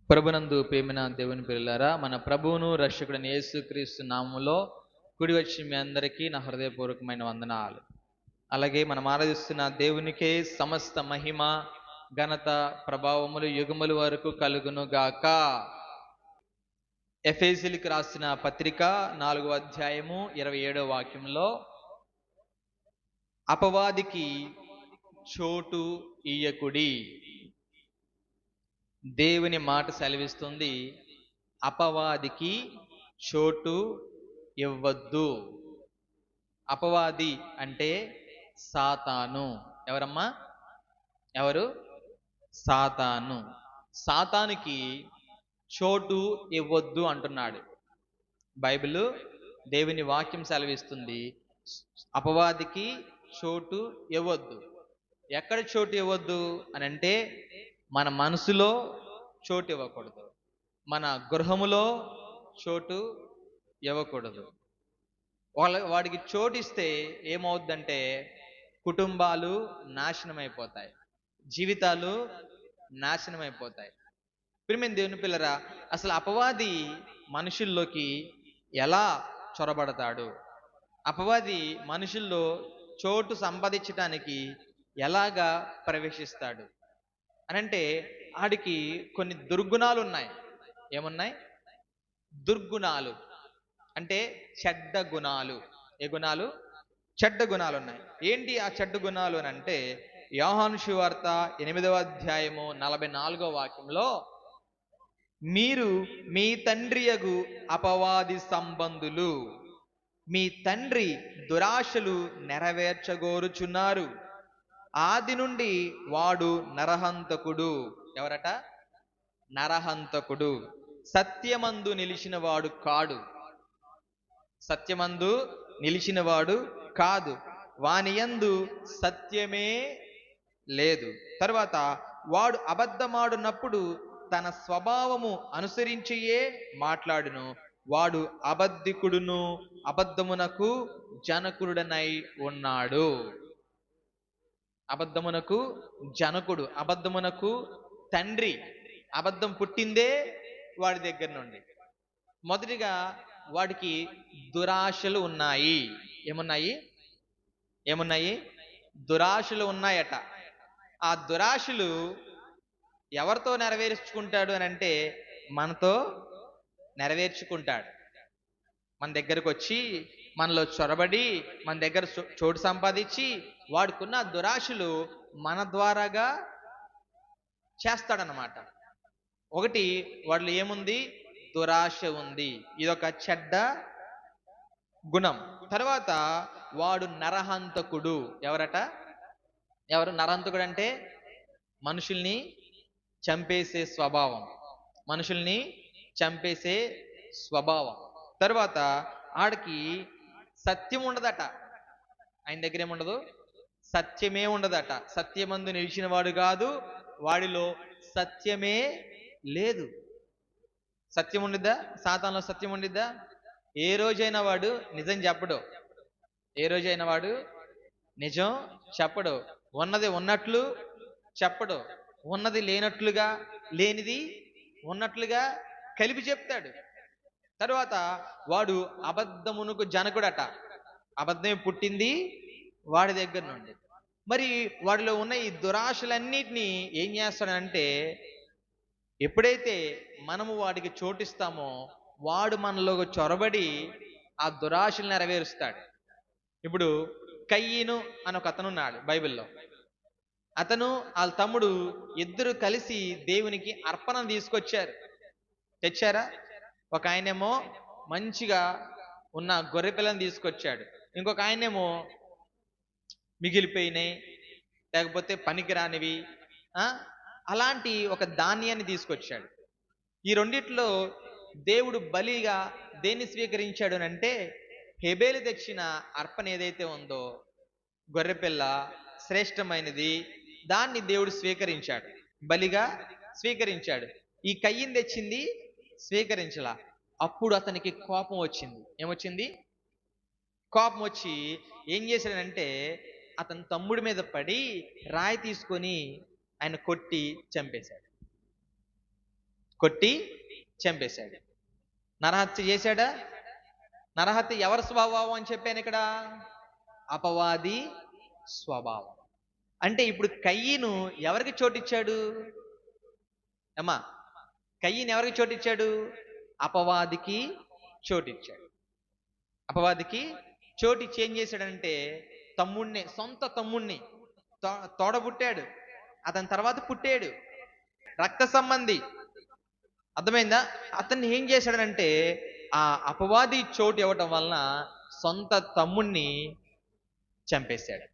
ప్రభునందు ప్రేమిన దేవుని పిల్లారా, మన ప్రభువును రక్షకుడైన యేసుక్రీస్తు నామములో కూడి వచ్చి మీ అందరికీ నా హృదయపూర్వకమైన వందనాలు. అలాగే మనం ఆరాధిస్తున్న దేవునికే సమస్త మహిమ, ఘనత, ప్రభావములు యుగముల వరకు కలుగును గాక. ఎఫెసీయులకు రాసిన పత్రిక 4వ అధ్యాయము 27వ వాక్యంలో అపవాదికి చోటు ఇయ్యకుడి. దేవుని మాట సెలవిస్తుంది, అపవాదికి చోటు ఇవ్వద్దు. అపవాది అంటే సాతాను. ఎవరమ్మా? ఎవరు? సాతాను. సాతానుకి చోటు ఇవ్వద్దు అంటున్నాడు బైబిల్. దేవుని వాక్యం సెలవిస్తుంది, అపవాదికి చోటు ఇవ్వద్దు. ఎక్కడ చోటు ఇవ్వద్దు అని అంటే, మన మనసులో చోటు ఇవ్వకూడదు, మన గృహములో చోటు ఇవ్వకూడదు. వాడికి చోటు ఇస్తే ఏమవుద్దంటే కుటుంబాలు నాశనం అయిపోతాయి, జీవితాలు నాశనం అయిపోతాయి. ప్రియమైన దేవుని పిల్లరా, అసలు అపవాది మనుషుల్లోకి ఎలా చొరబడతాడు? అపవాది మనుషుల్లో చోటు సంపాదించడానికి ఎలాగా ప్రవేశిస్తాడు అనంటే, ఆడికి కొన్ని దుర్గుణాలు ఉన్నాయి. ఏమున్నాయి? దుర్గుణాలు అంటే చెడ్డ గుణాలు. ఏ గుణాలు? చెడ్డ గుణాలు ఉన్నాయి. ఏంటి ఆ చెడ్డ గుణాలు అని అంటే, యోహాను సువార్త 8వ అధ్యాయము 44వ వాక్యంలో, మీరు మీ తండ్రియగు అపవాది సంబంధులు, మీ తండ్రి దురాశలు నెరవేర్చగోరుచున్నారు, ఆది నుండి వాడు నరహంతకుడు. ఎవరట? నరహంతకుడు. సత్యమందు నిలిచిన వాడు కాడు. సత్యమందు నిలిచిన వాడు కాదు, వానియందు సత్యమే లేదు. తర్వాత వాడు అబద్ధమాడునప్పుడు తన స్వభావము అనుసరించియే మాట్లాడును, వాడు అబద్ధికుడును అబద్ధమునకు జనకుడనై ఉన్నాడు. అబద్ధమునకు జనకుడు, అబద్ధమునకు తండ్రి. అబద్ధం పుట్టిందే వాడి దగ్గర నుండి. మొదటిగా వాడికి దురాశలు ఉన్నాయి. ఏమున్నాయి? ఏమున్నాయి? దురాశలు ఉన్నాయట. ఆ దురాశలు ఎవరితో నెరవేర్చుకుంటాడు అని అంటే, మనతో నెరవేర్చుకుంటాడు. మన దగ్గరకు వచ్చి మనలో చొరబడి మన దగ్గర చోటు సంపాదించి వాడుకున్న దురాశలు మన ద్వారాగా చేస్తాడనమాట. ఒకటి, వాడిలో ఏముంది? దురాశ ఉంది. ఇదొక చెడ్డ గుణం. తర్వాత వాడు నరహంతకుడు. ఎవరట? ఎవరు నరహంతకుడు అంటే? మనుషుల్ని చంపేసే స్వభావం. మనుషుల్ని చంపేసే స్వభావం. తర్వాత ఆడికి సత్యం ఉండదట. ఆయన దగ్గర ఏముండదు? సత్యమే ఉండదట. సత్యమందు నిలిచిన వాడు కాదు, వాడిలో సత్యమే లేదు. సత్యం ఉండిద్దా? సాతానులో సత్యం ఉండిద్దా? ఏ రోజైనా వాడు నిజం చెప్పడు. ఏ రోజైనా వాడు నిజం చెప్పడు. ఉన్నది ఉన్నట్లు చెప్పడు. ఉన్నది లేనట్లుగా, లేనిది ఉన్నట్లుగా కలిపి చెప్తాడు. తర్వాత వాడు అబద్ధమునకు జనకుడట. అబద్ధమే పుట్టింది వాడి దగ్గర నుండి. మరి వాడిలో ఉన్న ఈ దురాశలన్నిటినీ ఏం చేస్తాడంటే, ఎప్పుడైతే మనము వాడికి చోటిస్తామో వాడు మనలో చొరబడి ఆ దురాశలు నెరవేరుస్తాడు. ఇప్పుడు కయ్యను అని ఒక అతను ఉన్నాడు బైబిల్లో. అతను వాళ్ళ తమ్ముడు ఇద్దరు కలిసి దేవునికి అర్పణ తీసుకొచ్చారు. తెచ్చారా? ఒక ఆయనేమో మంచిగా ఉన్న గొర్రె పిల్లని తీసుకొచ్చాడు, ఇంకొక ఆయనేమో మిగిలిపోయినాయి లేకపోతే పనికిరానివి అలాంటి ఒక ధాన్యాన్ని తీసుకొచ్చాడు. ఈ రెండిట్లో దేవుడు బలిగా దేన్ని స్వీకరించాడు అంటే, హెబేలు తెచ్చిన అర్పణ ఏదైతే ఉందో, గొర్రెపిల్ల శ్రేష్టమైనది, దాన్ని దేవుడు స్వీకరించాడు, బలిగా స్వీకరించాడు. ఈ కయ్యను తెచ్చింది స్వీకరించలా. అప్పుడు అతనికి కోపం వచ్చింది. ఏమొచ్చింది? కోపం వచ్చి ఏం చేశాడంటే, అతని తమ్ముడి మీద పడి రాయి తీసుకొని ఆయన కొట్టి చంపేశాడు. కొట్టి చంపేశాడు. నరహత్య చేశాడా? నరహత్య ఎవరి స్వభావం అని చెప్పాను ఇక్కడ? అపవాది స్వభావం. అంటే ఇప్పుడు కయ్యను ఎవరికి చోటిచ్చాడు అమ్మా? కయ్యను ఎవరికి చోటిచ్చాడు? అపవాదికి చోటిచ్చాడు. అపవాదికి చోటిచ్చి ఏం చేశాడంటే తమ్ముణ్ణి, సొంత తమ్ముణ్ణి తోడబుట్టాడు, అతని తర్వాత పుట్టాడు, రక్త సంబంధి. అర్థమైందా? అతన్ని ఏం చేశాడనంటే ఆ అపవాది చోటు ఇవ్వటం వలన సొంత తమ్ముణ్ణి చంపేశాడు.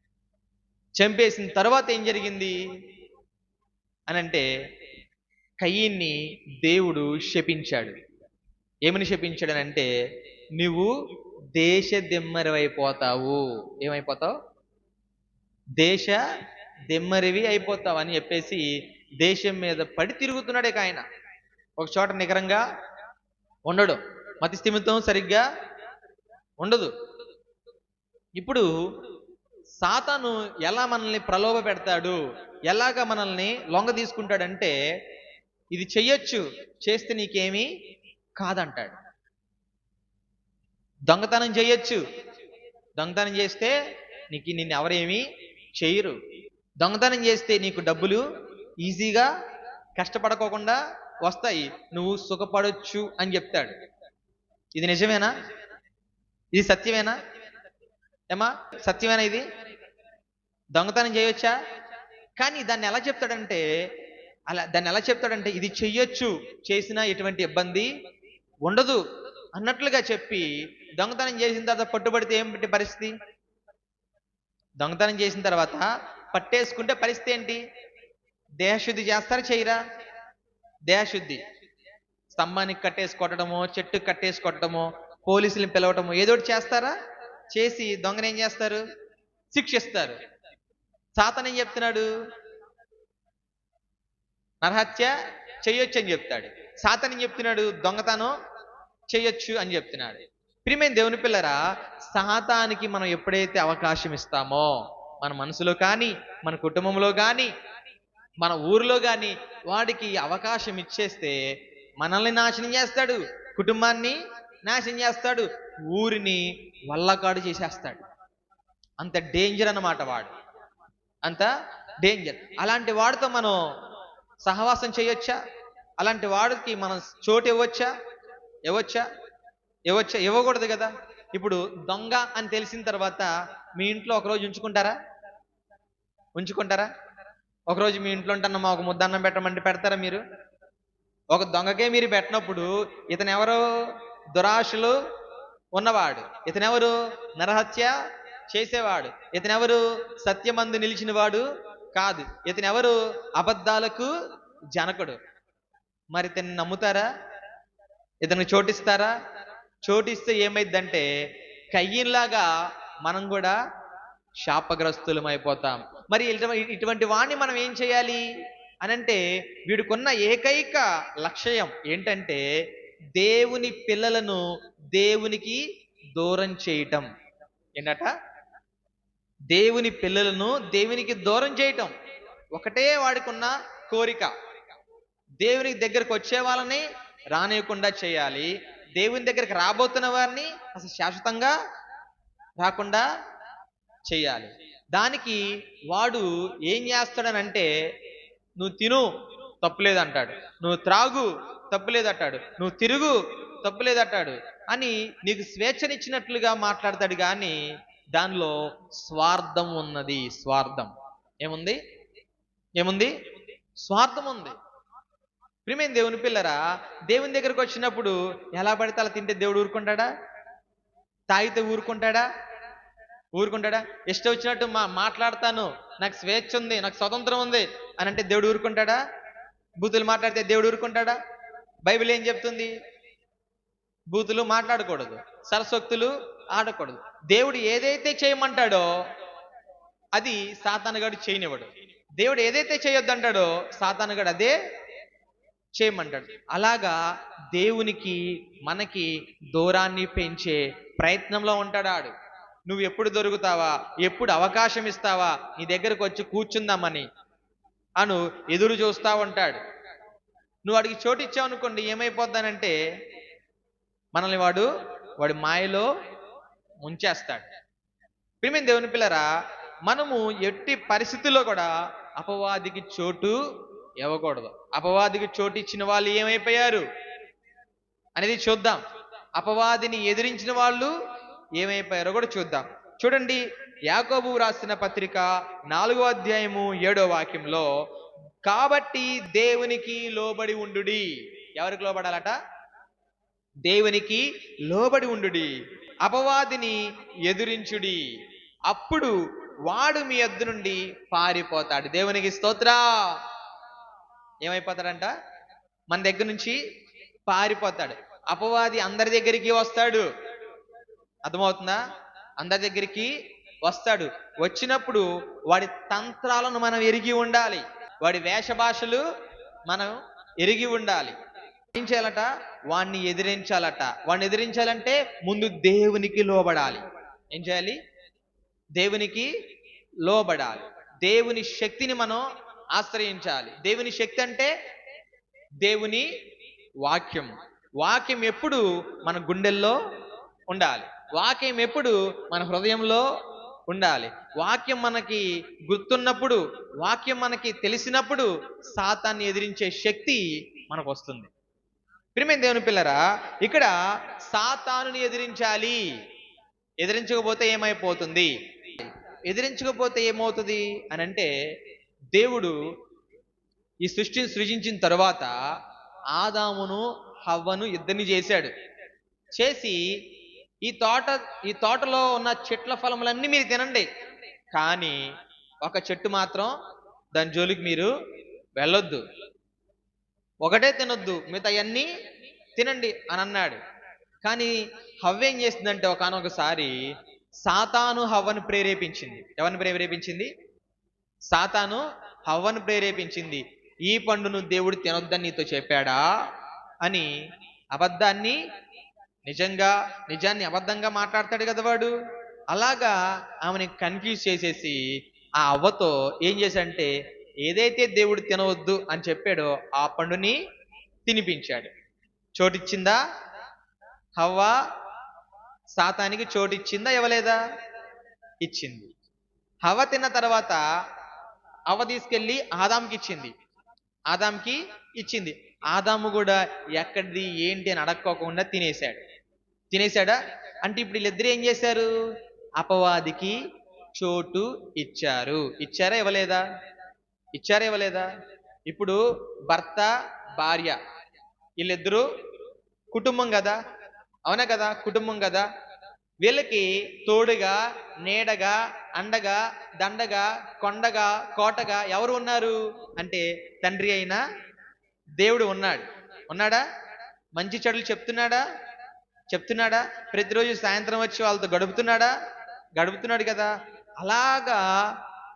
చంపేసిన తర్వాత ఏం జరిగింది అనంటే కయ్యన్ని దేవుడు శపించాడు. ఏమని శపించాడనంటే నువ్వు దేశ దిమ్మరివైపోతావు. ఏమైపోతావు? దేశ దిమ్మరివి అయిపోతావు అని చెప్పేసి దేశం మీద పడి తిరుగుతున్నాడు. ఇక ఆయన ఒక చోట నికరంగా ఉండడు, మతి స్థిమితం సరిగ్గా ఉండదు. ఇప్పుడు సాతాను ఎలా మనల్ని ప్రలోభ పెడతాడు, ఎలాగ మనల్ని లొంగ తీసుకుంటాడంటే ఇది చెయ్యొచ్చు, చేస్తే నీకేమీ కాదంటాడు. దొంగతనం చేయొచ్చు, దొంగతనం చేస్తే నిన్ను ఎవరేమీ చేయరు. దొంగతనం చేస్తే నీకు డబ్బులు ఈజీగా కష్టపడకోకుండా వస్తాయి, నువ్వు సుఖపడొచ్చు అని చెప్తాడు. ఇది నిజమేనా? ఇది సత్యమేనా ఏమా? సత్యమేనా? ఇది దొంగతనం చేయొచ్చా? కానీ దాన్ని ఎలా చెప్తాడంటే ఇది చెయ్యొచ్చు, చేసినా ఎటువంటి ఇబ్బంది ఉండదు అన్నట్లుగా చెప్పి దొంగతనం చేసిన తర్వాత పట్టుబడితే ఏమిటి పరిస్థితి? దొంగతనం చేసిన తర్వాత పట్టేసుకుంటే పరిస్థితి ఏంటి? దేహశుద్ధి చేస్తారా చేయరా? దేహశుద్ధి. స్తంభానికి కట్టేసి కొట్టడమో, చెట్టుకు కట్టేసి కొట్టడమో, పోలీసులను పిలవటమో ఏదో ఒకటి చేస్తారా? చేసి దొంగను ఏం చేస్తారు? శిక్షిస్తారు. సాతాను ఏం చెప్తున్నాడు? నరహత్య చెయ్యొచ్చు అని చెప్తాడు. సాతాను ఏం చెప్తున్నాడు? దొంగతనం చెయ్యొచ్చు అని చెప్తున్నాడు. ప్రియమైన దేవుని పిల్లరా, సాతానికి మనం ఎప్పుడైతే అవకాశం ఇస్తామో మన మనసులో కానీ, మన కుటుంబంలో కానీ, మన ఊరిలో కానీ వాడికి అవకాశం ఇచ్చేస్తే మనల్ని నాశనం చేస్తాడు, కుటుంబాన్ని నాశనం చేస్తాడు, ఊరిని వల్లకాడు చేసేస్తాడు. అంత డేంజర్ అన్నమాట వాడు, అంత డేంజర్. అలాంటి వాడితో మనం సహవాసం చేయొచ్చా? అలాంటి వాడికి మనం చోటు ఇవ్వచ్చా? ఇవ్వకూడదు కదా. ఇప్పుడు దొంగ అని తెలిసిన తర్వాత మీ ఇంట్లో ఒకరోజు ఉంచుకుంటారా? ఒకరోజు మీ ఇంట్లో ఉంటున్నామా, ఒక ముద్దన్నం పెట్టమంటే పెడతారా మీరు? ఒక దొంగకే మీరు పెట్టినప్పుడు ఇతనెవరు? దురాశలు ఉన్నవాడు. ఇతనెవరు? నరహత్య చేసేవాడు. ఇతనెవరు? సత్యమందు నిలిచిన వాడు కాదు. ఇతనెవరు? అబద్ధాలకు జనకుడు. మరి ఇతన్ని నమ్ముతారా? ఇతనికి చోటిస్తారా? చోటిస్తే ఏమైందంటే కయ్యలాగా మనం కూడా శాపగ్రస్తులం అయిపోతాం. మరి ఇటువంటి వాణ్ణి మనం ఏం చేయాలి అనంటే వీడికున్న ఏకైక లక్ష్యం ఏంటంటే దేవుని పిల్లలను దేవునికి దూరం చేయటం. ఏంటట? దేవుని పిల్లలను దేవునికి దూరం చేయటం ఒకటే వాడికున్న కోరిక. దేవునికి దగ్గరకు వచ్చే వాళ్ళని రానియకుండా చేయాలి, దేవుని దగ్గరికి రాబోతున్న వారిని అసలు శాశ్వతంగా రాకుండా చేయాలి. దానికి వాడు ఏం చేస్తాడనంటే నువ్వు తిను తప్పులేదంటాడు, నువ్వు త్రాగు తప్పులేదంటాడు, నువ్వు తిరుగు తప్పులేదంటాడు అని నీకు స్వేచ్ఛనిచ్చినట్లుగా మాట్లాడతాడు. కానీ దానిలో స్వార్థం ఉన్నది. స్వార్థం ఏముంది? స్వార్థం ఉంది. ప్రియమైన దేవుని పిల్లరా, దేవుని దగ్గరకు వచ్చినప్పుడు ఎలా పడితే అలా తింటే దేవుడు ఊరుకుంటాడా? తాగితే ఊరుకుంటాడా? ఇష్టం వచ్చినట్టు మాట్లాడతాను, నాకు స్వేచ్ఛ ఉంది, నాకు స్వతంత్రం ఉంది అని అంటే దేవుడు ఊరుకుంటాడా? బూతులు మాట్లాడితే దేవుడు ఊరుకుంటాడా? బైబిల్ ఏం చెప్తుంది? బూతులు మాట్లాడకూడదు, సరస్వక్తులు ఆడకూడదు. దేవుడు ఏదైతే చేయమంటాడో అది సాతానుగాడు చేయనివ్వడు. దేవుడు ఏదైతే చేయొద్దంటాడో సాతానుగాడు అదే చేయమంటాడు. అలాగా దేవునికి మనకి దూరాన్ని పెంచే ప్రయత్నంలో ఉంటాడు. నువ్వు ఎప్పుడు దొరుకుతావా, ఎప్పుడు అవకాశం ఇస్తావా నీ దగ్గరకు వచ్చి కూర్చుందామని ఎదురు చూస్తా ఉంటాడు. నువ్వు వాడికి చోటు ఇచ్చావు అనుకోండి, ఏమైపోద్దానంటే మనల్ని వాడి మాయలో ముంచేస్తాడు. ప్రియమైన దేవుని పిల్లరా, మనము ఎట్టి పరిస్థితుల్లో కూడా అపవాదికి చోటు ఇవ్వకూడదు. అపవాదికి చోటు ఇచ్చిన వాళ్ళు ఏమైపోయారు అనేది చూద్దాం. అపవాదిని ఎదిరించిన వాళ్ళు ఏమైపోయారో కూడా చూద్దాం. చూడండి, యాకోబు రాసిన పత్రిక 4వ అధ్యాయము 7వ వాక్యంలో, కాబట్టి దేవునికి లోబడి ఉండుడి. ఎవరికి లోబడాలట? దేవునికి లోబడి ఉండుడి, అపవాదిని ఎదురించుడి, అప్పుడు వాడు మీ యొద్ద నుండి పారిపోతాడు. దేవునికి స్తోత్ర. ఏమైపోతాడంట? మన దగ్గర నుంచి పారిపోతాడు. అపవాది అందరి దగ్గరికి వస్తాడు. అర్థమవుతుందా? అందరి దగ్గరికి వస్తాడు. వచ్చినప్పుడు వాడి తంత్రాలను మనం ఎరిగి ఉండాలి. వాడి వేష భాషలు మనం ఎరిగి ఉండాలి. ఏం చేయాలట? వాణ్ణి ఎదిరించాలట. వాణ్ణి ఎదిరించాలంటే ముందు దేవునికి లోబడాలి. ఏం చేయాలి? దేవునికి లోబడాలి. దేవుని శక్తిని మనం ఆశ్రయించాలి. దేవుని శక్తి అంటే దేవుని వాక్యం. వాక్యం ఎప్పుడు మన గుండెల్లో ఉండాలి. వాక్యం ఎప్పుడు మన హృదయంలో ఉండాలి. వాక్యం మనకి గుర్తున్నప్పుడు, వాక్యం మనకి తెలిసినప్పుడు సాతాన్ని ఎదిరించే శక్తి మనకు వస్తుంది. ప్రియమైన దేవుని పిల్లరా, ఇక్కడ సాతానుని ఎదిరించాలి. ఎదిరించకపోతే ఏమైపోతుంది? ఎదిరించకపోతే ఏమవుతుంది అని అంటే, దేవుడు ఈ సృష్టిని సృజించిన తరువాత ఆదామును హవ్వను ఇద్దరిని చేశాడు. చేసి ఈ తోటలో ఉన్న చెట్ల ఫలములన్నీ మీరు తినండి, కానీ ఒక చెట్టు మాత్రం దాని జోలికి మీరు వెళ్ళొద్దు, ఒకటే తినొద్దు, మిగతా అన్నీ తినండి అని అన్నాడు. కానీ హవ్వ ఏం చేసిందంటే, ఒకానొకసారి సాతాను హవ్వను ప్రేరేపించింది. ఎవరిని ప్రేరేపించింది? సాతాను హవ్వను ప్రేరేపించింది. ఈ పండును దేవుడు తినొద్దని నీతో చెప్పాడా అని. అబద్ధాన్ని నిజాన్ని అబద్ధంగా మాట్లాడతాడు కదా వాడు. అలాగా ఆమెని కన్ఫ్యూజ్ చేసేసి ఆ అవ్వతో ఏం చేశాడంటే, ఏదైతే దేవుడు తినవద్దు అని చెప్పాడో ఆ పండుని తినిపించాడు. చోటిచ్చిందా హవ్వ? సాతానికి చోటిచ్చిందా? ఇవ్వలేదా? ఇచ్చింది. హవ్వ తిన్న తర్వాత అవ్వ తీసుకెళ్ళి ఆదాంకి ఇచ్చింది. ఆదాము కూడా ఎక్కడిది ఏంటి అని అడక్కోకుండా తినేశాడా? అంటే ఇప్పుడు వీళ్ళిద్దరు ఏం చేశారు? అపవాదికి చోటు ఇచ్చారా ఇవ్వలేదా? ఇప్పుడు భర్త భార్య వీళ్ళిద్దరూ కుటుంబం కదా, అవునా కదా? కుటుంబం కదా. వీళ్ళకి తోడుగా, నీడగా, అండగా, దండగా, కొండగా, కోటగా ఎవరు ఉన్నారు అంటే తండ్రి అయిన దేవుడు ఉన్నాడా? మంచి చెడులు చెప్తున్నాడా? ప్రతిరోజు సాయంత్రం వచ్చి వాళ్ళతో గడుపుతున్నాడు కదా. అలాగా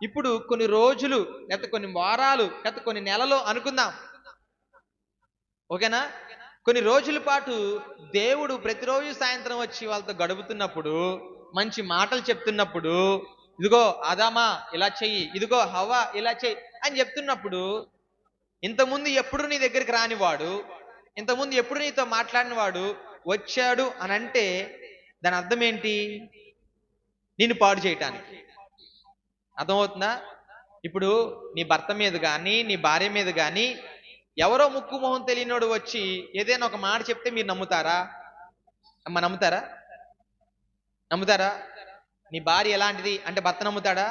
ఇప్పుడు కొన్ని రోజులు, లేకపోతే కొన్ని వారాలు, లేకపోతే కొన్ని నెలలు అనుకుందాం, ఓకేనా? కొన్ని రోజుల పాటు దేవుడు ప్రతిరోజు సాయంత్రం వచ్చి వాళ్ళతో గడుపుతున్నప్పుడు, మంచి మాటలు చెప్తున్నప్పుడు, ఇదిగో ఆదామా ఇలా చెయ్యి, ఇదిగో హవ్వ ఇలా చెయ్యి అని చెప్తున్నప్పుడు, ఇంతకుముందు ఎప్పుడు నీ దగ్గరికి రానివాడు, ఇంతకుముందు ఎప్పుడు నీతో మాట్లాడిన వాడు వచ్చాడు అని అంటే దాని అర్థం ఏంటి? నిన్ను పాడు చేయటానికి. అర్థమవుతుందా? ఇప్పుడు నీ భర్త మీద కానీ, నీ భార్య మీద కానీ ఎవరో ముక్కు మొహం తెలియనోడు వచ్చి ఏదైనా ఒక మాట చెప్తే మీరు నమ్ముతారా? నమ్ముతారా? నీ భార్య ఎలాంటిది అంటే భర్త నమ్ముతాడా?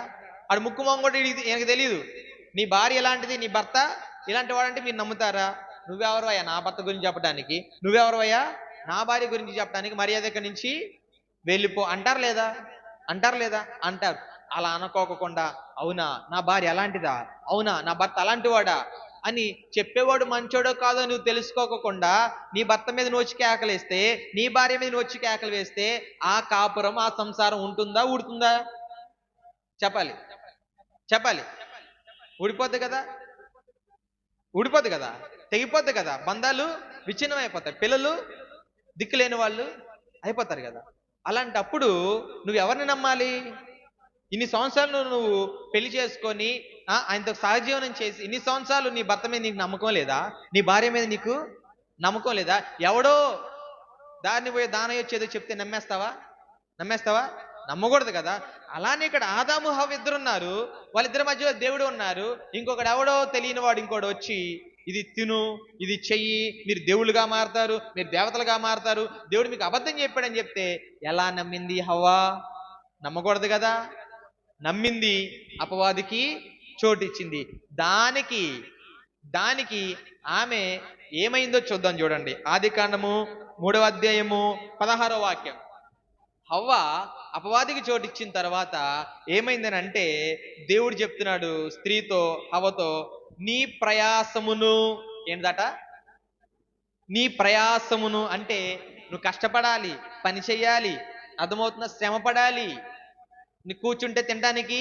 ఆడు ముక్కు మొహం కూడా ఈయనకు తెలియదు. నీ భార్య ఎలాంటిది, నీ భర్త ఇలాంటి వాడంటే మీరు నమ్ముతారా? నువ్వెవరవయ్యా నా భర్త గురించి చెప్పడానికి? నువ్వెవరవయ్యా నా భార్య గురించి చెప్పడానికి? మర్యాద ఇక్కడి నుంచి వెళ్ళిపో అంటారు లేదా? అంటారు. అలా అనుకోకుండా, అవునా నా భార్య అలాంటిదా, అవునా నా భర్త అలాంటి వాడా అని చెప్పేవాడు మంచోడో కాదో నువ్వు తెలుసుకోకుండా నీ భర్త మీద నోచి కేకలేస్తే, నీ భార్య మీద నోచి కేకలు వేస్తే ఆ కాపురం, ఆ సంసారం ఉంటుందా, ఊడుతుందా? చెప్పాలి. ఊడిపోద్ది కదా, తెగిపోద్ది కదా, బంధాలు విచ్ఛిన్నం అయిపోతాయి, పిల్లలు దిక్కులేని వాళ్ళు అయిపోతారు కదా. అలాంటప్పుడు నువ్వు ఎవరిని నమ్మాలి? ఇన్ని సంవత్సరాలు నువ్వు పెళ్లి చేసుకొని ఆయనతో సహజీవనం చేసి ఇన్ని సంవత్సరాలు నీ భర్త మీద నీకు నమ్మకం లేదా? నీ భార్య మీద నీకు నమ్మకం లేదా? ఎవడో దారిని పోయే దానయ్య వచ్చేదో చెప్తే నమ్మేస్తావా? నమ్మకూడదు కదా. అలానే ఇక్కడ ఆదాము హవ్వ ఇద్దరున్నారు, వాళ్ళిద్దరి మధ్యలో దేవుడు ఉన్నారు. ఇంకొకడు ఎవడో తెలియని వాడు ఇంకోటి వచ్చి ఇది తిను, ఇది చెయ్యి, మీరు దేవుళ్ళుగా మారతారు, మీరు దేవతలుగా మారతారు, దేవుడు మీకు అబద్ధం చెప్పాడని చెప్తే ఎలా నమ్మింది హవ్వ? నమ్మకూడదు కదా. నమ్మింది, అపవాదికి చోటిచ్చింది. దానికి ఆమె ఏమైందో చూద్దాం. చూడండి, ఆదికాండము 3వ అధ్యాయము 16వ వాక్యం. హవ్వ అపవాదికి చోటిచ్చిన తర్వాత ఏమైందని అంటే, దేవుడు చెప్తున్నాడు స్త్రీతో, హవ్వతో, నీ ప్రయాసమును, ఏంటట? నీ ప్రయాసమును అంటే నువ్వు కష్టపడాలి, పని చెయ్యాలి, అర్థమవుతున్న, శ్రమ పడాలి. నీ కూర్చుంటే తినడానికి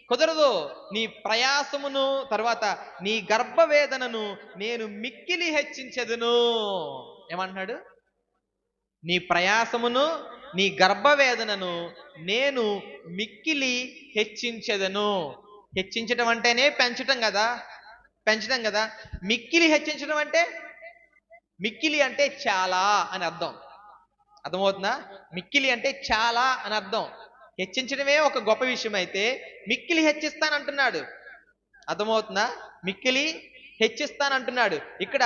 కుదరదు. నీ ప్రయాసమును, తర్వాత నీ గర్భవేదనను నేను మిక్కిలి హెచ్చించెదను. ఏమంటున్నాడు? నీ ప్రయాసమును, నీ గర్భవేదనను నేను మిక్కిలి హెచ్చించెదను. హెచ్చించడం అంటేనే పెంచటం కదా. మిక్కిలి హెచ్చించడం అంటే, మిక్కిలి అంటే చాలా అని అర్థం. అర్థమవుతుందా? మిక్కిలి అంటే చాలా అని అర్థం. హెచ్చించడమే ఒక గొప్ప విషయం అయితే మిక్కిలి హెచ్చిస్తానంటున్నాడు. అర్థమవుతుందా? మిక్కిలి హెచ్చిస్తానంటున్నాడు. ఇక్కడ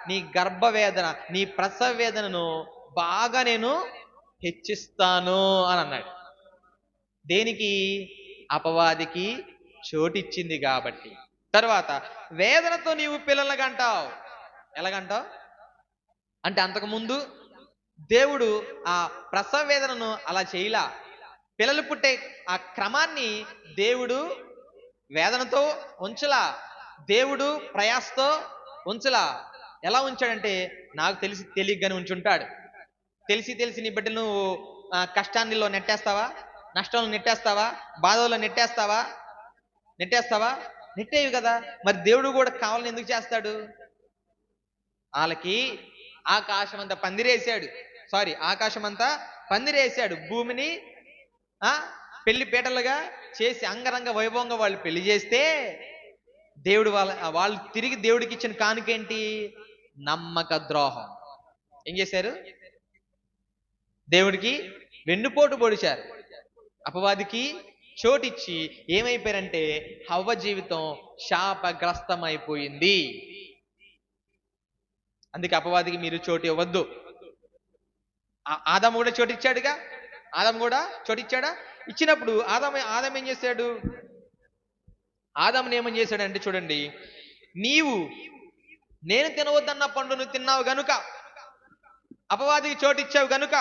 నీ గర్భవేదన, నీ ప్రసవ వేదనను బాగా నేను హెచ్చిస్తాను అని అన్నాడు. దేనికి? అపవాదికి చోటిచ్చింది కాబట్టి. తర్వాత వేదనతో నీవు పిల్లల్ని కంటావు. ఎలాగంటావు అంటే, అంతకుముందు దేవుడు ఆ ప్రసవ వేదనను అలా చేయలా. పిల్లలు పుట్టే ఆ క్రమాన్ని దేవుడు వేదనతో ఉంచలా, దేవుడు ప్రయాసతో ఉంచలా. ఎలా ఉంచాడంటే, నాకు తెలియగానే ఉంచుంటాడు. తెలిసి నీ బిడ్డలు నువ్వు కష్టాన్నిలో నెట్టేస్తావా? నష్టంలో నెట్టేస్తావా? బాధల్లో నెట్టేస్తావా? నెట్టేవి కదా. మరి దేవుడు కూడా కావాలని ఎందుకు చేస్తాడు? వాళ్ళకి ఆకాశమంతా పందిరేశాడు. భూమిని పెళ్లి పీటలుగా చేసి అంగరంగ వైభవంగా వాళ్ళు పెళ్లి చేస్తే, దేవుడు వాళ్ళు తిరిగి దేవుడికి ఇచ్చిన కానుకేంటి? నమ్మక ద్రోహం. ఏం చేశారు? దేవుడికి వెన్నుపోటు పొడిచారు. అపవాదికి చోటిచ్చి ఏమైపోయారంటే, హవ్వ జీవితం శాపగ్రస్తమైపోయింది. అందుకే అపవాదికి మీరు చోటు ఇవ్వద్దు. ఆదాము కూడా చోటిచ్చాడుగా. ఆదాము కూడా చోటిచ్చాడా? ఇచ్చినప్పుడు ఆదాము ఏం చేశాడు? ఆదాముని ఏమని చేశాడంటే, చూడండి, నేను తినవద్దన్న పండును తిన్నావు గనుక, అపవాదికి చోటిచ్చావు గనుక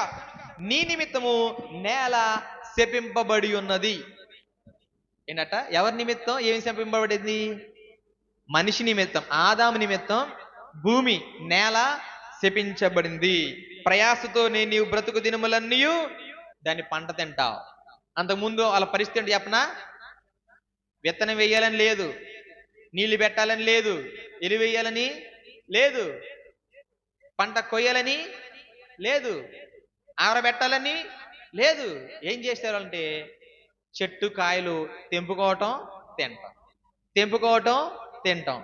నీ నిమిత్తము నేల శపింపబడి ఉన్నది. ఏంటట? ఎవరి నిమిత్తం ఏమి శపింపబడింది? మనిషి నిమిత్తం, ఆదాము నిమిత్తం భూమి, నేల శపించబడింది. ప్రయాసతో నీవు బ్రతుకు దినములన్నీ దాన్ని పంట తింటావు. అంతకుముందు వాళ్ళ పరిస్థితి ఏంటి చెప్పనా? విత్తనం వేయాలని లేదు, నీళ్లు పెట్టాలని లేదు, ఎరువు వేయాలని లేదు, పంట కొయ్యాలని లేదు, ఆరబెట్టాలని లేదు. ఏం చేశారు అంటే, చెట్టు కాయలు తెంపుకోవటం తింటాం.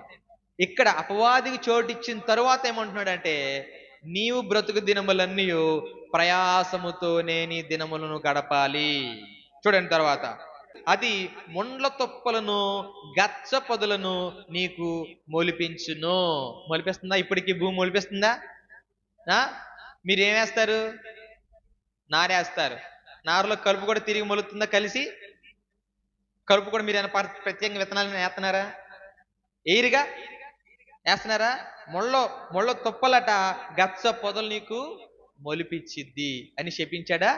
ఇక్కడ అపవాదికి చోటిచ్చిన తరువాత ఏమంటున్నాడంటే, నీవు బ్రతుకు దినములన్నీ ప్రయాసముతోనే నీ దినములను గడపాలి. చూడండి తర్వాత, అది ముండ్ల తొప్పలను గచ్చ పొదలను నీకు మొలిపించును. మొలిపిస్తుందా? ఇప్పటికీ భూమి మొలిపిస్తుందా? మీరేమేస్తారు? నారేస్తారు. నారులో కలుపు కూడా తిరిగి మొలుతుందా? కలిసి కలుపు కూడా మీరు ప్రత్యేకంగా విత్తనాలను వేస్తున్నారా? ఎయిరిగా వేస్తున్నారా? ముళ్ళ తొప్పలట గచ్చ పొదలు నీకు మొలిపించిద్ది అని శపించాడా?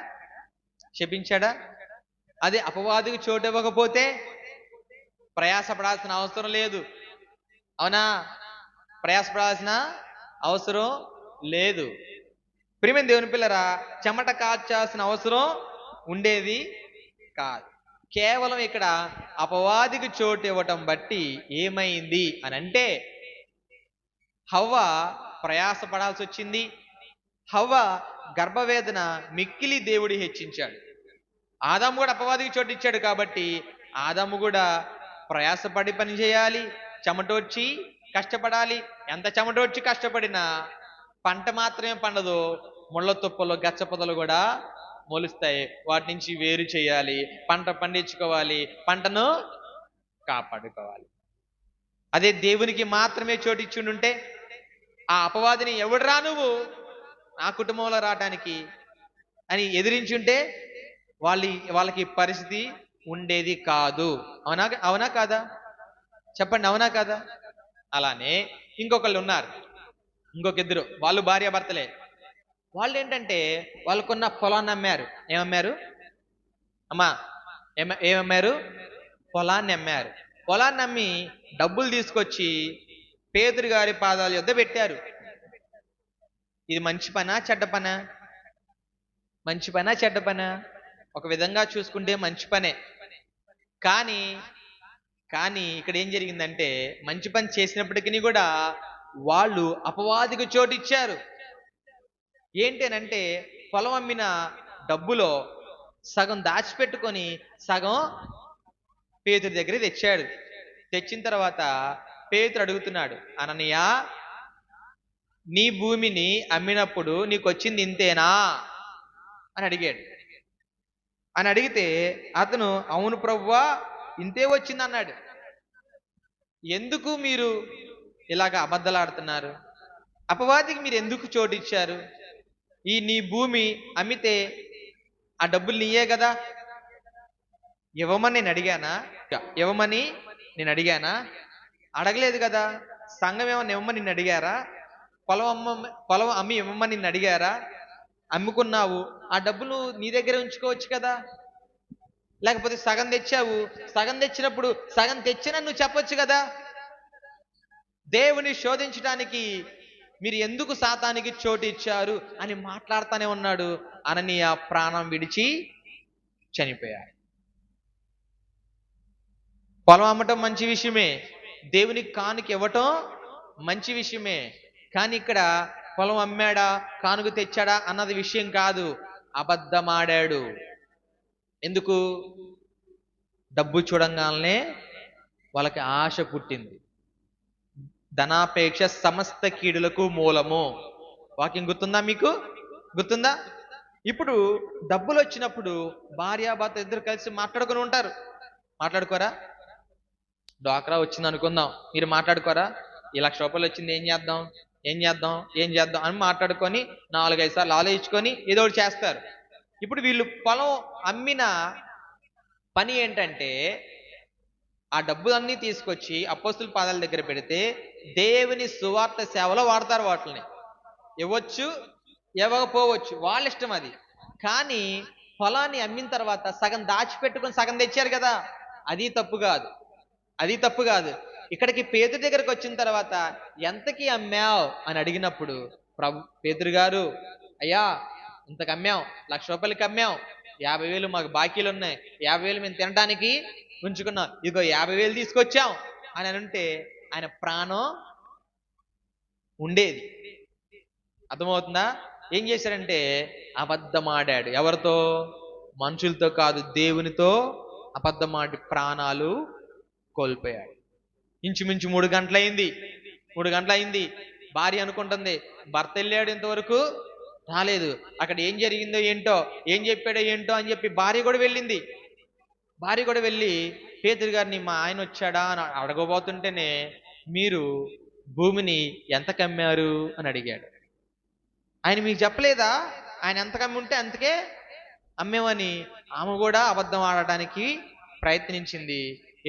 అదే అపవాదికి చోటు ఇవ్వకపోతే ప్రయాసపడాల్సిన అవసరం లేదు. అవునా? ప్రయాసపడాల్సిన అవసరం లేదు. ప్రియమైన దేవుని పిల్లరా, చెమట కార్చాల్సిన అవసరం ఉండేది కాదు. కేవలం ఇక్కడ అపవాదికి చోటు ఇవ్వటం బట్టి ఏమైంది అని అంటే, హవ్వ ప్రయాసపడాల్సి వచ్చింది. హవ్వ గర్భవేదన మిక్కిలి దేవుడి హెచ్చించాడు. ఆదాము కూడా అపవాదికి చోటు ఇచ్చాడు కాబట్టి ఆదాము కూడా ప్రయాసపడి పని చేయాలి, చెమటోడ్చి కష్టపడాలి. ఎంత చెమటోడ్చి కష్టపడినా పంట మాత్రమే పండదు, ముళ్ళ తుప్పలు గచ్చపొదలు కూడా మొలుస్తాయి. వాటి నుంచి వేరు చేయాలి, పంట పండించుకోవాలి, పంటను కాపాడుకోవాలి. అదే దేవునికి మాత్రమే చోటిచ్చుండుంటే ఆ అపవాదిని ఎవడురా నువ్వు నా కుటుంబంలో రావటానికి అని ఎదిరించుంటే వాళ్ళకి పరిస్థితి ఉండేది కాదు. అవునా అవునా కాదా? చెప్పండి, అవునా కాదా? అలానే ఇంకొకళ్ళు ఉన్నారు, ఇంకొక ఇద్దరు, వాళ్ళు భార్యాభర్తలే. వాళ్ళు ఏంటంటే వాళ్ళకున్న పొలాన్ని అమ్మారు. ఏమమ్మారు అమ్మా? ఏమమ్మారు? పొలాన్ని అమ్మారు. పొలాన్ని అమ్మి డబ్బులు తీసుకొచ్చి పేతురు గారి పాదాల యొద్ద పెట్టారు. ఇది మంచి పనా చెడ్డ పనా? మంచి పనా చెడ్డ పనా? ఒక విధంగా చూసుకుంటే మంచి పనే. కానీ కానీ ఇక్కడ ఏం జరిగిందంటే మంచి పని చేసినప్పటికీ కూడా వాళ్ళు అపవాదికి చోటు ఇచ్చారు. ఏంటనంటే పొలం అమ్మిన డబ్బులో సగం దాచిపెట్టుకొని సగం పేతురు దగ్గర తెచ్చాడు. తెచ్చిన తర్వాత పేతురు అడుగుతున్నాడు, అననీయ, నీ భూమిని అమ్మినప్పుడు నీకు వచ్చింది ఇంతేనా అని అడిగాడు. అని అడిగితే అతను అవును ప్రభువా ఇంతే వచ్చింది అన్నాడు. ఎందుకు మీరు ఇలాగ అబద్ధాలాడుతున్నారు? అపవాదికి మీరు ఎందుకు చోటు ఇచ్చారు? నీ భూమి అమ్మితే ఆ డబ్బులు నీయే కదా. ఇవ్వమని నేను అడిగానా? అడగలేదు కదా. సంఘం ఏమన్నా ఇవ్వమని నిన్ను అడిగారా? పొలం అమ్మి ఇవ్వమని నిన్ను అడిగారా? అమ్ముకున్నావు, ఆ డబ్బులు నీ దగ్గర ఉంచుకోవచ్చు కదా. లేకపోతే సగం తెచ్చావు, సగం తెచ్చినప్పుడు సగం తెచ్చినా నువ్వు చెప్పొచ్చు కదా. దేవుని శోధించడానికి మీరు ఎందుకు సాతానికి చోటు ఇచ్చారు అని మాట్లాడుతూనే ఉన్నాడు. అననీయ ప్రాణం విడిచి చనిపోయాడు. పొలం అమ్మటం మంచి విషయమే, దేవునికి కానుక ఇవ్వటం మంచి విషయమే. కానీ ఇక్కడ పొలం అమ్మాడా కానుక తెచ్చాడా అన్నది విషయం కాదు. అబద్ధమాడాడు. ఎందుకు? డబ్బు చూడంగానే వాళ్ళకి ఆశ పుట్టింది. ధనాపేక్ష సమస్త కీడులకు మూలము. వాక్యం గుర్తుందా? మీకు గుర్తుందా? ఇప్పుడు డబ్బులు వచ్చినప్పుడు భార్యాభర్త ఇద్దరు కలిసి మాట్లాడుకుని ఉంటారు. మాట్లాడుకోరా? డ్వాక్రా వచ్చింది అనుకుందాం, మీరు మాట్లాడుకోరా? ఈ ₹1,00,000 వచ్చింది, ఏం చేద్దాం అని మాట్లాడుకొని 4-5 సార్లు ఆలోచించుకొని ఏదో ఒకటి చేస్తారు. ఇప్పుడు వీళ్ళు పొలం అమ్మిన పని ఏంటంటే ఆ డబ్బులన్నీ తీసుకొచ్చి అపోస్తుల పాదాల దగ్గర పెడితే దేవుని సువార్త సేవలో వాడతారు. వాటిని ఇవ్వచ్చు, ఇవ్వకపోవచ్చు, వాళ్ళ ఇష్టం అది. కానీ పొలాన్ని అమ్మిన తర్వాత సగం దాచిపెట్టుకొని సగం తెచ్చారు కదా, అది తప్పు కాదు. ఇక్కడికి పేతురు దగ్గరకు వచ్చిన తర్వాత ఎంతకి అమ్మావు అని అడిగినప్పుడు పేతురు గారు, అయ్యా ఇంతకు అమ్మాం, ₹1,00,000 అమ్మాం, 50,000 మాకు బాకీలు ఉన్నాయి, 50,000 మేము తినడానికి ఉంచుకున్నాం, ఇదిగో 50,000 తీసుకొచ్చాం అని అంటే ఆయన ప్రాణం ఉండేది. అర్థమవుతుందా? ఏం చేశారంటే అబద్ధమాడాడు. ఎవరితో? మనుషులతో కాదు, దేవునితో అబద్ధమాడి ప్రాణాలు కోల్పోయాడు. ఇంచుమించు 3 గంటలైంది. భార్య అనుకుంటుంది భర్త వెళ్ళాడు, ఇంతవరకు రాలేదు, అక్కడ ఏం జరిగిందో ఏంటో, ఏం చెప్పాడో ఏంటో అని చెప్పి భార్య కూడా వెళ్ళి పేతురు గారిని, మా ఆయన వచ్చాడా అని అడగబోతుంటేనే మీరు భూమిని ఎంత కమ్మారు అని అడిగాడు. ఆయన మీకు చెప్పలేదా ఆయన ఎంత కమ్మి ఉంటే అంతకే అమ్మేమని? ఆమె కూడా అబద్ధం ఆడటానికి ప్రయత్నించింది.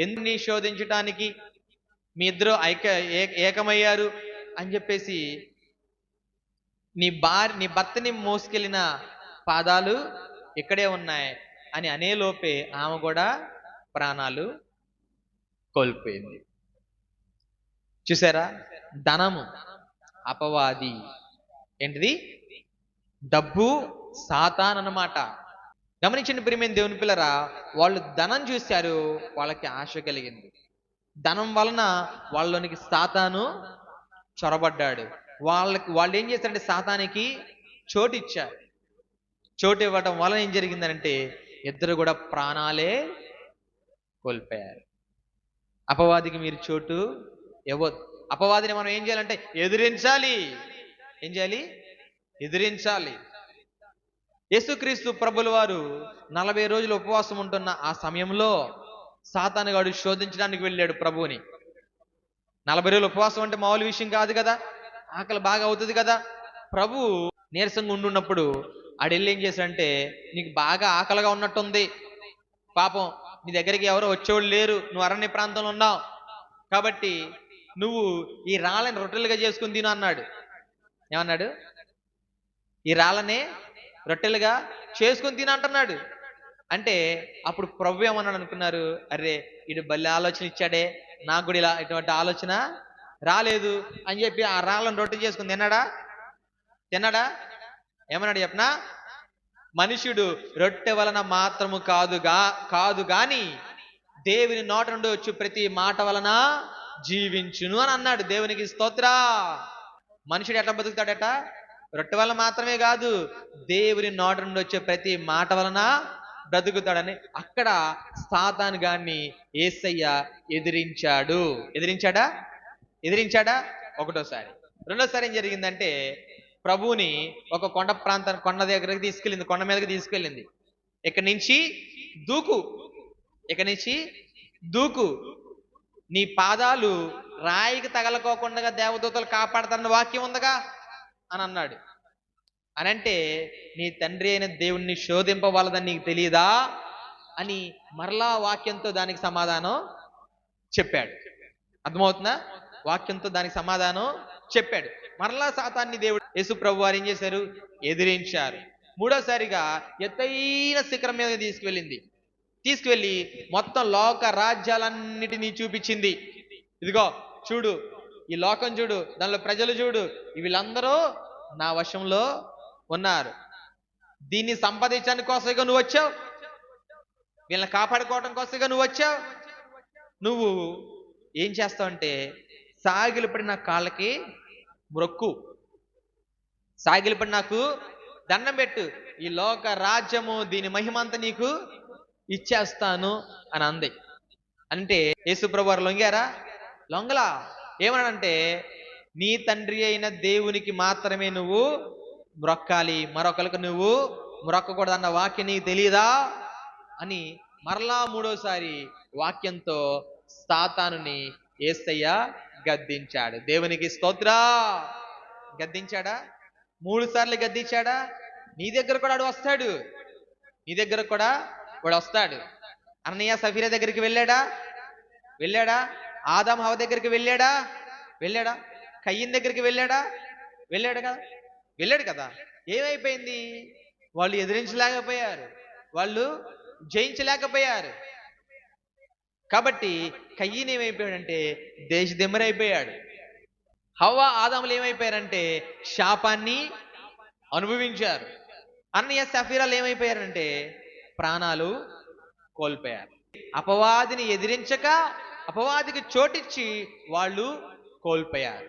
ఎందుని శోధించటానికి మీ ఇద్దరు ఏకమయ్యారు అని చెప్పేసి నీ భర్తని మోసుకెళ్ళిన పాదాలు ఇక్కడే ఉన్నాయి అని అనేలోపే ఆమె కూడా ప్రాణాలు కోల్పోయింది. చూసారా? ధనము అపవాది. ఏంటిది? డబ్బు సాతాన్ అన్నమాట. గమనించండి ప్రియమైన దేవుని పిల్లరా, వాళ్ళు ధనం చూశారు, వాళ్ళకి ఆశ కలిగింది. ధనం వలన వాళ్ళలోనికి సాతాను చొరబడ్డాడు. వాళ్ళు ఏం చేశారంటే సాతానికి చోటు ఇచ్చారు. చోటు ఇవ్వడం వలన ఏం జరిగిందంటే ఇద్దరు కూడా ప్రాణాలే కోల్పోయారు. అపవాదికి మీరు చోటు ఇవ్వద్దు. అపవాదిని మనం ఏం చేయాలంటే ఎదిరించాలి. ఏం చేయాలి? ఎదిరించాలి. యేసుక్రీస్తు ప్రభుల వారు 40 రోజులు ఉపవాసం ఉంటున్న ఆ సమయంలో సాతానుగాడు శోధించడానికి వెళ్ళాడు ప్రభువుని. 40 రోజులు ఉపవాసం అంటే మామూలు విషయం కాదు కదా, ఆకలి బాగా అవుతుంది కదా. ప్రభు నీరసంగా ఉండున్నప్పుడు ఆడెళ్ళి ఏం చేశాడంటే, నీకు బాగా ఆకలిగా ఉన్నట్టుంది, పాపం నీ దగ్గరికి ఎవరో వచ్చేవాళ్ళు లేరు, నువ్వు అరణ్య ప్రాంతంలో ఉన్నావు కాబట్టి నువ్వు ఈ రాళ్ళని రొట్టెలుగా చేసుకుని తిను అన్నాడు. ఏమన్నాడు? ఈ రాళ్ళనే రొట్టెలుగా చేసుకుని తిను అంటున్నాడు. అంటే అప్పుడు ప్రభు ఏమన్నాడు అనుకున్నారు? అరే ఇటు బల్లి ఆలోచన ఇచ్చాడే, నాకు కూడా ఇలా ఇటువంటి ఆలోచన రాలేదు అని చెప్పి ఆ రాళ్ళను రొట్టె చేసుకుని తిన్నాడా? తిన్నాడా? ఏమన్నాడు చెప్పనా? మనుషుడు రొట్టె వలన మాత్రము కాదు గాని దేవుని నోట నుండి వచ్చు ప్రతి మాట వలన జీవించును అని అన్నాడు. దేవునికి స్తోత్ర. మనుషుడు ఎట్లా బతుకుతాడట? రొట్టె వలన మాత్రమే కాదు, దేవుని నోట నుండి వచ్చే ప్రతి మాట వలన బ్రతుకుతాడని అక్కడ సాతాను గాన్ని యేసయ్య ఎదిరించాడు. ఎదిరించాడా? ఒకటోసారి. రెండోసారి ఏం జరిగిందంటే, ప్రభువుని ఒక కొండ దగ్గరికి తీసుకెళ్ళింది, కొండ మీదకి తీసుకెళ్ళింది. ఇక్కడి నుంచి దూకు, నీ పాదాలు రాయికి తగలకోకుండా దేవదూతలు కాపాడతారన్న వాక్యం ఉందగా అని అన్నాడు. అనంటే నీ తండ్రి అయిన దేవుణ్ణి శోధింపవలదని నీకు తెలియదా అని మరలా వాక్యంతో దానికి సమాధానం చెప్పాడు. అర్థమవుతుందా? వాక్యంతో దానికి సమాధానం చెప్పాడు. మరలా సాతాన్ని దేవుడు యేసు ప్రభు వారు ఏం చేశారు? ఎదిరించారు. మూడోసారిగా ఎత్తైన శిఖరం మీద తీసుకువెళ్ళి మొత్తం లోక రాజ్యాలన్నిటినీ చూపించింది. ఇదిగో చూడు, ఈ లోకం చూడు, దానిలో ప్రజలు చూడు, వీళ్ళందరూ నా వశంలో ఉన్నారు. దీన్ని సంపాదించడానికి కోసంగా నువ్వు వచ్చావు, వీళ్ళని కాపాడుకోవడం కోసంగా నువ్వు వచ్చావు. నువ్వు ఏం చేస్తావంటే సాగిలపడి నా కాళ్ళకి మ్రొక్కు, సాగిలపడి నాకు దండం పెట్టు, ఈ లోక రాజ్యము దీని మహిమంతా నీకు ఇచ్చేస్తాను అని అంది. అంటే యేసుప్రభు వారు లొంగలా. ఏమన్నాడంటే, నీ తండ్రి అయిన దేవునికి మాత్రమే నువ్వు మ్రొక్కాలి, మరొకరికి నువ్వు మ్రొక్కకూడదన్న వాక్యం నీకు తెలియదా అని మరలా మూడోసారి వాక్యంతో సాతానుని యేసయ్య గద్దించాడు. దేవునికి స్తోత్ర. గద్దించాడా? 3 సార్లు గద్దించాడా? నీ దగ్గర కూడా వాడు వస్తాడు. అన్నయ్య సఫీరా దగ్గరికి వెళ్ళాడా? ఆదాం హవ్వ దగ్గరికి వెళ్ళాడా? కయ్యిన్ దగ్గరికి వెళ్ళాడు కదా. ఏమైపోయింది? వాళ్ళు ఎదిరించలేకపోయారు, వాళ్ళు జయించలేకపోయారు. కాబట్టి కయ్యిన్ ఏమైపోయాడంటే దేశదిమ్మరైపోయాడు. హవ్వ ఆదాములు ఏమైపోయారంటే శాపాన్ని అనుభవించారు. అన్నయ్య సఫీరాలు ఏమైపోయారంటే ప్రాణాలు కోల్పోయారు. అపవాదిని ఎదిరించక అపవాదికి చోటిచ్చి వాళ్ళు కోల్పోయారు.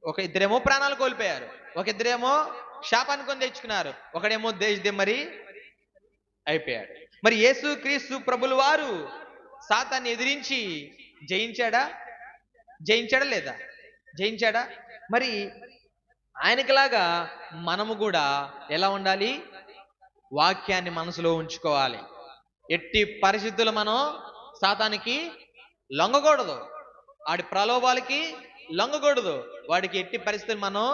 ఒక ఇద్దరేమో ప్రాణాలు కోల్పోయారు, ఒక ఇద్దరేమో శాపాన్ని కొని తెచ్చుకున్నారు, ఒకడేమో దేశదిమ్మరి అయిపోయాడు. మరి యేసుక్రీస్తు ప్రభుల వారు సాతాన్ని ఎదిరించి జయించాడా లేదా? జయించాడా? మరి ఆయనకిలాగా మనము కూడా ఎలా ఉండాలి? వాక్యాన్ని మనసులో ఉంచుకోవాలి. ఎట్టి పరిస్థితులు మనం సాతానికి లొంగకూడదు, వాడి ప్రలోభాలకి లొంగకూడదు, వాడికి ఎట్టి పరిస్థితులు మనం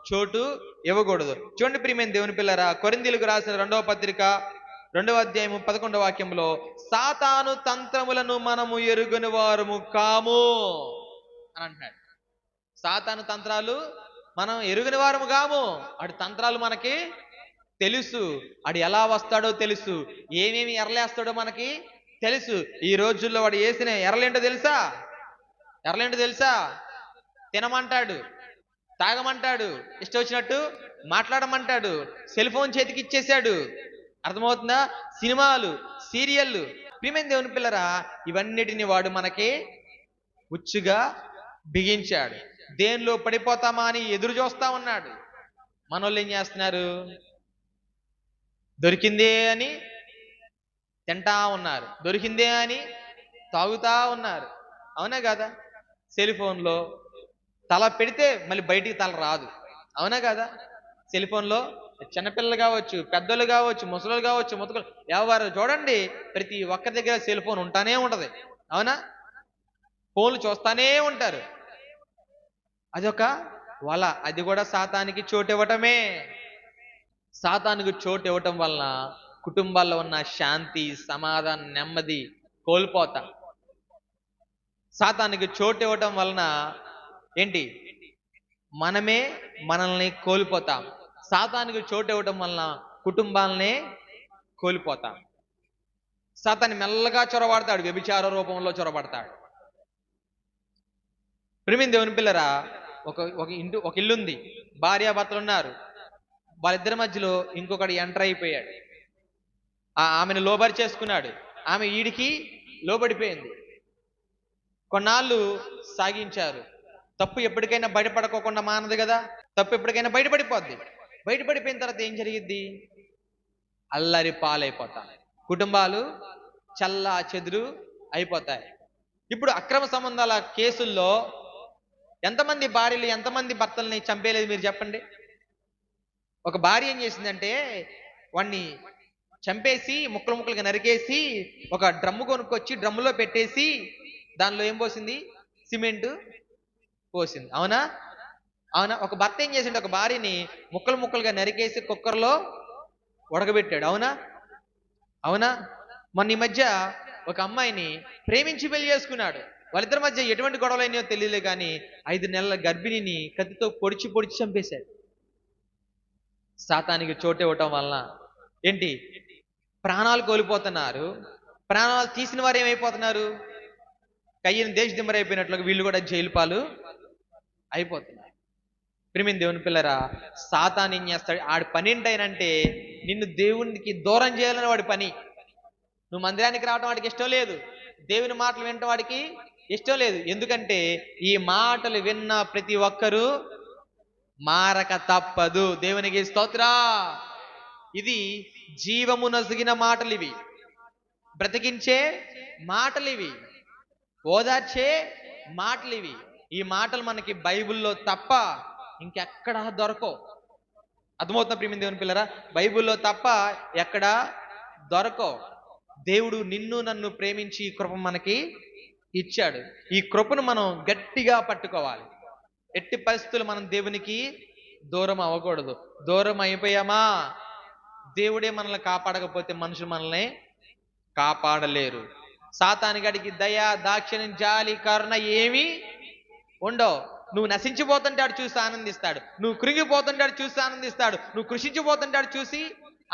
చోటు ఇవ్వకూడదు. చూడండి ప్రియమైన దేవుని పిల్లరా, కొరింథీయులకు రాసిన 2వ పత్రిక 2వ అధ్యాయము 11వ వాక్యంలో, సాతాను తంత్రములను మనము ఎరుగని వారము కాము అని అంటున్నాడు. సాతాను తంత్రాలు మనం ఎరుగని వారము కాము. వాడి తంత్రాలు మనకి తెలుసు, వాడు ఎలా వస్తాడో తెలుసు, ఏమేమి ఎరలేస్తాడో మనకి తెలుసు. ఈ రోజుల్లో వాడు వేసిన ఎరలేంటో తెలుసా? తినమంటాడు, తాగమంటాడు, ఇష్టం వచ్చినట్టు మాట్లాడమంటాడు, సెల్ ఫోన్ చేతికి ఇచ్చేశాడు. అర్థమవుతుందా? సినిమాలు, సీరియళ్ళు. ప్రియమైన దేవుని పిల్లరా, ఇవన్నిటిని వాడు మనకి ఉచ్చుగా బిగించాడు. దేనిలో పడిపోతామా అని ఎదురు చూస్తా ఉన్నాడు. మనోళ్ళు ఏం చేస్తున్నారు? దొరికిందే అని తింటా ఉన్నారు, దొరికిందే అని తాగుతా ఉన్నారు. అవునా కదా? సెల్ ఫోన్లో తల పెడితే మళ్ళీ బయటికి తల రాదు. అవునా కదా? సెల్ ఫోన్లో చిన్నపిల్లలు కావచ్చు, పెద్దలు కావచ్చు, ముసలు కావచ్చు, ముతకలు ఎవరు చూడండి, ప్రతి ఒక్కరి దగ్గర సెల్ ఫోన్ ఉంటానే ఉంటది. అవునా? ఫోన్లు చూస్తానే ఉంటారు. అదొక వల, అది కూడా సాతానికి చోటు ఇవ్వటమే. సాతానికి చోటు ఇవ్వటం వలన కుటుంబాల్లో ఉన్న శాంతి, సమాధానం, నెమ్మది కోల్పోతాం. సాతానికి చోటు ఇవ్వటం వలన ఏంటి, మనమే మనల్ని కోల్పోతాం. సాతానికి చోటు ఇవ్వటం వలన కుటుంబాలనే కోల్పోతాం. సాతాన్ని మెల్లగా చొరబడతాడు, వ్యభిచార రూపంలో చొరబడతాడు. ప్రియమైన దేవుని పిల్లరా, ఒక ఇల్లు ఉంది, భార్యాభర్తలు ఉన్నారు. వాళ్ళిద్దరి మధ్యలో ఇంకొకటి ఎంటర్ అయిపోయాడు. ఆమెను లోబరి చేసుకున్నాడు, ఆమె ఈడికి లోబడిపోయింది. కొన్నాళ్ళు సాగించారు. తప్పు ఎప్పటికైనా బయటపడుకోకుండా మానదు కదా, తప్పు ఎప్పటికైనా బయటపడిపోద్ది. బయటపడిపోయిన తర్వాత ఏం జరిగిద్ది? అల్లరి పాలైపోతాయి, కుటుంబాలు చల్లా చెదురు అయిపోతాయి. ఇప్పుడు అక్రమ సంబంధాల కేసుల్లో ఎంతమంది భార్యలు, ఎంతమంది భర్తల్ని చంపేయలేదు మీరు చెప్పండి? ఒక భార్య ఏం చేసిందంటే వాణ్ణి చంపేసి ముక్కలు ముక్కలుగా నరికేసి ఒక డ్రమ్ము కొనుక్కొచ్చి డ్రమ్ములో పెట్టేసి దానిలో ఏం పోసింది? సిమెంట్ పోసింది. అవునా? అవునా? ఒక భర్త ఏం చేసిండు, ఒక భార్యని ముక్కలు ముక్కలుగా నరికేసి కుక్కర్లో ఉడకబెట్టాడు. అవునా? అవునా? మొన్న ఈ మధ్య ఒక అమ్మాయిని ప్రేమించి పెళ్లి చేసుకున్నాడు. వాళ్ళిద్దరి మధ్య ఎటువంటి గొడవలు అయినాయో తెలియలే కానీ 5 నెలల గర్భిణిని కత్తితో పొడిచి పొడిచి చంపేశాడు. సాతానికి చోటు ఇవ్వటం వలన ఏంటి, ప్రాణాలు కోల్పోతున్నారు. ప్రాణాలు తీసిన వారు ఏమైపోతున్నారు? కయ్యని దేశదిమ్మరైపోయినట్లుగా వీళ్ళు కూడా జైలు పాలు అయిపోతున్నారు. ప్రియమైన దేవుని పిల్లరా, సాతాను ఏం చేస్తాడు? ఆడి పని ఏంటంటే నిన్ను దేవునికి దూరం చేయాలని వాడి పని. నువ్వు మందిరానికి రావడం వాడికి ఇష్టం లేదు, దేవుని మాటలు వినటం వాడికి ఇష్టం లేదు. ఎందుకంటే ఈ మాటలు విన్న ప్రతి ఒక్కరూ మారక తప్పదు. దేవునికి స్తోత్ర. ఇది జీవము నసిగిన మాటలు, ఇవి బ్రతికించే మాటలు, ఇవి ఓదార్చే మాటలు. ఇవి ఈ మాటలు మనకి బైబిల్లో తప్ప ఇంకెక్కడా దొరకవు. అర్థమవుతున్న ప్రియమైన దేవుని పిల్లరా? బైబిల్లో తప్ప ఎక్కడా దొరకవు. దేవుడు నిన్ను నన్ను ప్రేమించి ఈ కృప మనకి ఇచ్చాడు. ఈ కృపను మనం గట్టిగా పట్టుకోవాలి. ఎట్టి పరిస్థితులు మనం దేవునికి దూరం అవ్వకూడదు. దూరం అయిపోయామా, దేవుడే మనల్ని కాపాడకపోతే మనుషులు మనల్ని కాపాడలేరు. సాతానుగాడికి దయ, దాక్షిణ్యం, జాలి, కరుణ ఏమీ ఉండవు. నువ్వు నశించిపోతుంటాడు చూసి ఆనందిస్తాడు, నువ్వు కృంగిపోతుంటాడు చూసి ఆనందిస్తాడు, నువ్వు కృషించిపోతుంటాడు చూసి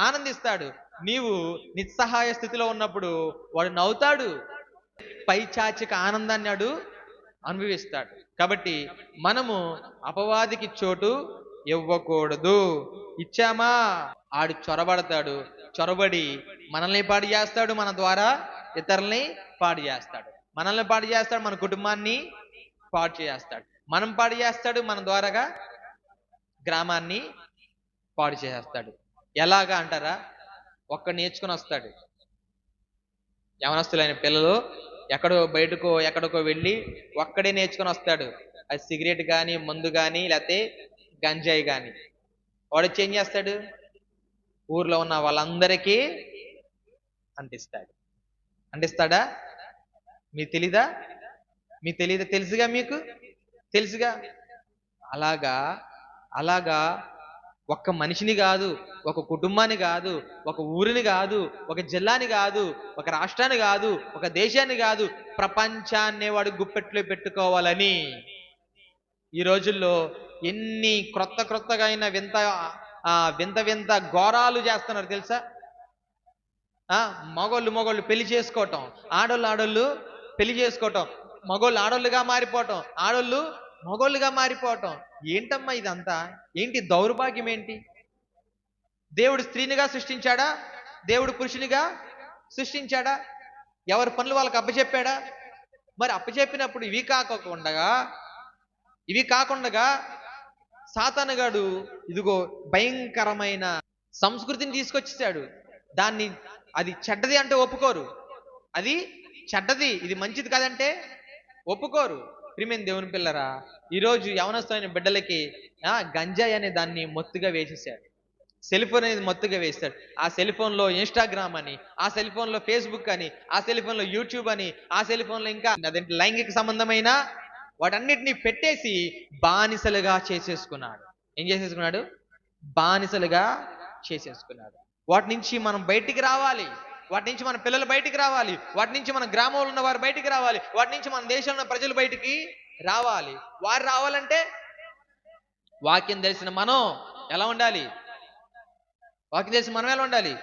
ఆనందిస్తాడు. నీవు నిస్సహాయ స్థితిలో ఉన్నప్పుడు వాడు నవ్వుతాడు, పైచాచిక ఆనందాన్ని వాడు అనుభవిస్తాడు. కాబట్టి మనము అపవాదికి చోటు ఇవ్వకూడదు. ఇచ్చామా ఆడు చొరబడతాడు, చొరబడి మనల్ని పాడు చేస్తాడు, మన ద్వారా ఇతరుల్ని పాడు చేస్తాడు. మనల్ని పాడు చేస్తాడు, మన కుటుంబాన్ని పాడు చేస్తాడు. మనం పాడు చేస్తాడు, మన ద్వారాగా గ్రామాన్ని పాడు చేస్తాడు. ఎలాగా అంటారా? ఒక్క నేర్చుకుని వస్తాడు. యవనస్తులైన పిల్లలు ఎక్కడికో వెళ్ళి ఒక్కడే నేర్చుకుని వస్తాడు. అది సిగరెట్ కానీ, మందు కానీ, లేకపోతే గంజాయి కానీ. వాడు వచ్చి ఏం చేస్తాడు? ఊర్లో ఉన్న వాళ్ళందరికీ అంటిస్తాడా? మీకు తెలీదా? తెలుసుగా, మీకు తెలుసుగా. అలాగా ఒక్క మనిషిని కాదు, ఒక కుటుంబాన్ని కాదు, ఒక ఊరిని కాదు, ఒక జిల్లాని కాదు, ఒక రాష్ట్రాన్ని కాదు, ఒక దేశాన్ని కాదు, ప్రపంచాన్ని వాడు గుప్పెట్లో పెట్టుకోవాలని ఈ రోజుల్లో ఎన్ని క్రొత్తగా అయిన వింత ఘోరాలు చేస్తున్నారు తెలుసా? మగోళ్ళు పెళ్లి చేసుకోవటం, ఆడోళ్ళు పెళ్లి చేసుకోవటం, మగోళ్ళు ఆడోళ్ళుగా మారిపోవటం, ఆడోళ్ళు మగోళ్ళుగా మారిపోవటం. ఏంటమ్మా ఇదంతా? ఏంటి దౌర్భాగ్యం? ఏంటి? దేవుడు స్త్రీనిగా సృష్టించాడా? దేవుడు పురుషునిగా సృష్టించాడా? ఎవరి పనులు వాళ్ళకి అప్పచెప్పాడా? మరి అప్పచెప్పినప్పుడు ఇవి కాకుండా సాతానుగాడు ఇదిగో భయంకరమైన సంస్కృతిని తీసుకొచ్చేసాడు. దాన్ని అది చెడ్డది అంటే ఒప్పుకోరు. అది చెడ్డది, ఇది మంచిది కాదంటే ఒప్పుకోరు. ప్రియమైన దేవుని పిల్లరా, ఈరోజు యవనస్తులైన బిడ్డలకి గంజాయి అనే దాన్ని మొత్తుగా వేసేసాడు. సెల్ ఫోన్ అనేది మొత్తుగా వేస్తాడు. ఆ సెల్ ఫోన్లో ఇన్స్టాగ్రామ్ అని, ఆ సెల్ ఫోన్లో ఫేస్బుక్ అని, ఆ సెల్ ఫోన్లో యూట్యూబ్ అని, ఆ సెల్ ఫోన్లో ఇంకా అదేంటి లైంగిక సంబంధమైన వాటన్నిటిని పెట్టేసి బానిసలుగా చేసేసుకున్నాడు. ఏం చేసేసుకున్నాడు? బానిసలుగా చేసేసుకున్నాడు. వాటి నుంచి మనం బయటికి రావాలి. వాటి నుంచి మన పిల్లలు బయటికి రావాలి. వాటి నుంచి మన గ్రామంలో ఉన్న వారు బయటికి రావాలి. వాటి నుంచి మన దేశంలో ఉన్న ప్రజలు బయటికి రావాలి. వారు రావాలంటే వాక్యం తెలిసిన మనం ఎలా ఉండాలి? వాక్యం తెలిసిన మనం ఎలా ఉండాలి?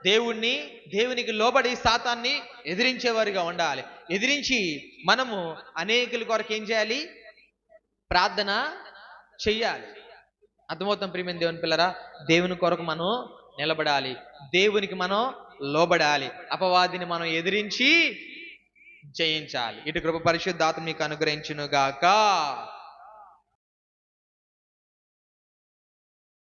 దేవునికి లోబడి సాతాన్ని ఎదిరించేవారిగా ఉండాలి. ఎదిరించి మనము అనేకుల కొరకు ఏం చేయాలి? ప్రార్థన చెయ్యాలి. అర్థమవుతాం ప్రియమైన దేవుని పిల్లరా? దేవుని కొరకు మనం నిలబడాలి. దేవునికి మనం లోబడాలి. అపవాదిని మనం ఎదిరించి జయించాలి. ఇటు కృప పరిశుద్ధాత్మ మీకు అనుగ్రహించును గాక.